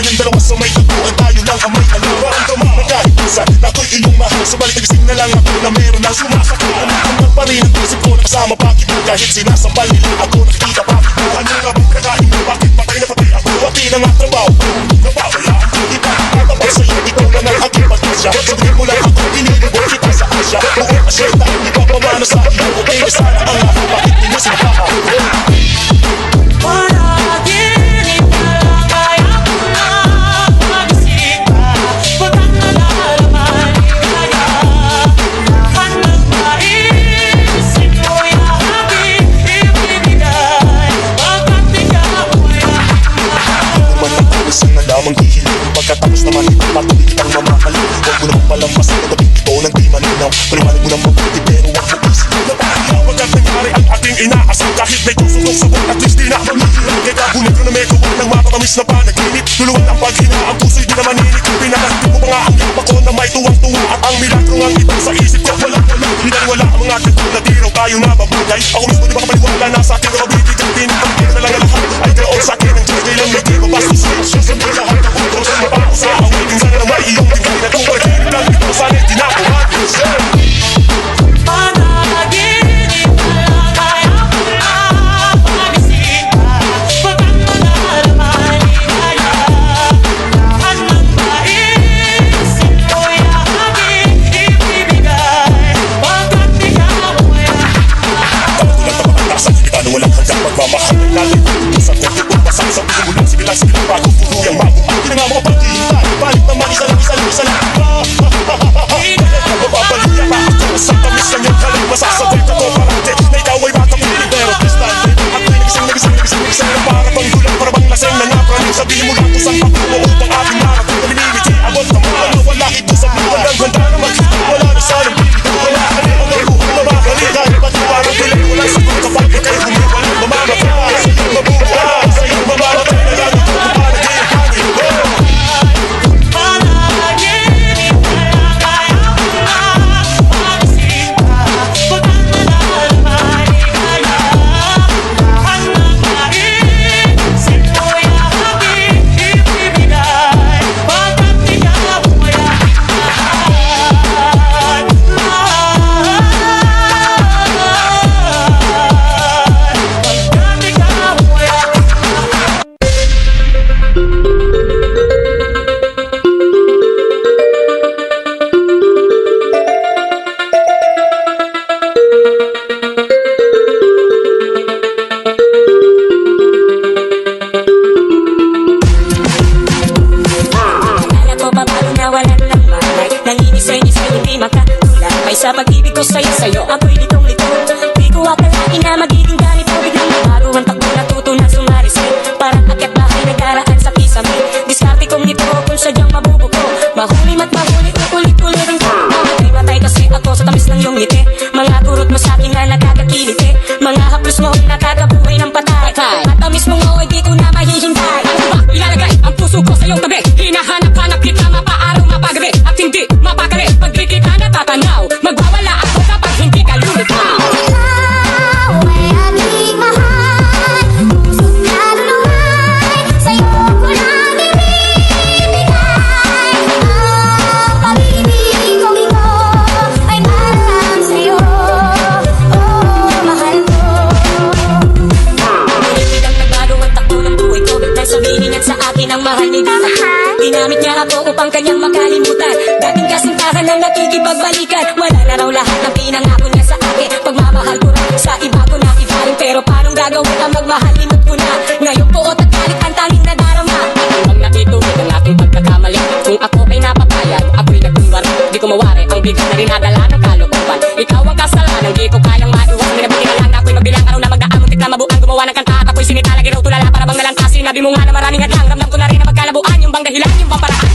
tayong dalawa sa may taguan, tayo lang ang may alam. Maramdaman na kahit minsan na ako'y iyong mahal, subalit nagising na lang ako na meron lang sumasakit. Hanggang pa rin ang isip ko na kasama bakit mo, kahit sinasambal nila ako nakikita bakit mo. Ano nga bang kakain mo, bakit patay na patay ako? Pati na nga trabaho ko, nawawala ang iba. Kapag sa'yo, ikaw lang ang aking pag-asya. Sabihin mo lang ako, inilibot kita sa asya. Buong asyeta, iba pa mano sa akin. Okay na sana ang ako, bakit di mo sinapa ako? Pagkatapos naman patuloy kitang mamahalin. Huwag mo namang palampasin na gabi ito nang di maninaw. Paliwanag mo nang mabuti pero huwag mo isip na pakilaw. Agad nangyari ang ating inaasam. Kahit may tusok sa buwan at least di na mamihirap. Kaya kagulit ko na may kuwag ng mapatamis na panaginip. Tuluan ang paghina, ang puso'y di naman hinig. Pinakasip ko pa nga ang iyong ako na may tuwang-tuwa. At ang milagro ang ito sa isip ko walang-wala. Hinang wala ang mga ating na di raw tayo nababagay. Ako mismo di ba kapaliwala na sa ating mabibigyan din. Pagkira na lang ang lahat ay karoon sa akin ang Diyos. Kailan may di mabastos. Susunod lahat ako ito sa mabao sa awit. Minsan na may iyong tingin na kung pagkinig lang ito sana'y tinakuha. Walang hanggang pagmamahal natin. Isang konti kong pasang sa puso mo lang. Sige lang, bago tuluyang mabuhay. Hindi na nga mga paghihintay. Balik naman isa lang. Mababaliya pa ako sa tamis ng iyong haling. Masasabay ka to parate na ikaw ay bata pili pero distante. At may nagising na para bang gulang, para bang laseng na napraning. Sabihin mo lang kung saan patungo upang ating marating. Naminimiti, abot na mga wala ito sa mga walang ganda na magkita. Wala na sa nang bibig. Wala ka rin ang buhay na mabalik. Kahit ba't yung parang tuloy walang sagot kapag ikay humiwala. Mamamatay sa iyong mabuhay, sa iyong mamamatay na lang ito kung panagin hangin ko. Sa pag-ibig ko sa'yo, ako'y litong-lito. Di ko akalain na magiging ganito. Biglang bago ang takbo, natuto na sumarisin. Parang akyat bahay nagdaraan sa kisame. Diskarte kong ito kung sadyang mabubuko. Mahuli mat mahuli, ulit-ulit rin ko. Matay kasi ako sa tamis ng iyong ngiti. Mga kurot mo sa'kin na nakakakiliti. Mga haplos mo nakakabuhay ng patay. Matamis mo mo ay di ko na mahihintay. Ano ba ilalagay ang puso ko sa iyong tabi? Hinahanap-hanap kita mapaaraw mapagabi. At hindi mapakali pag di kita natatanaw. Magwawala ako kapag hindi ka lumitaw. Ikaw ay aking mahal. Pusong naluluhay. Sa'yo ko lang ibibigay. Ang pag-ibig kong ito ay para lang sa'yo. Oh, mahal ko. Ngunit ang nagbago ang takbo ng buhay ko. Nang sabihin niya sa akin ang mahal ni Dita. Ginamit niya ako upang kanyang makalimutan. Dating kasintahan na nakikipagbalikan. Wala na raw lahat ng pinangako niya sa akin. Pagmamahal ko rin sa iba ko na ibaling. Pero parang gagawin ang magmahal, limot ko na. Ngayon puot at galit ang tanging nadarama. Pag nakituloy ang aking pagkakamali. Kung ako ay napapayag, ako'y nagkunwari. Di ko mawari ang bigat na rinadala ng kalooban. Ikaw ang kasalanan, di ko kayang maiwan. Minabuti na lang ako'y magbilang araw na magdaan. Muntik na mabuang gumawa ng kanta at ako'y sinitalagi raw tulala. Para bang nalantasin, sinabi mo nga na maraming hadlang. Ramdam ko na rin na magkalabuan. Yung bang dahilan, yung bang paraan.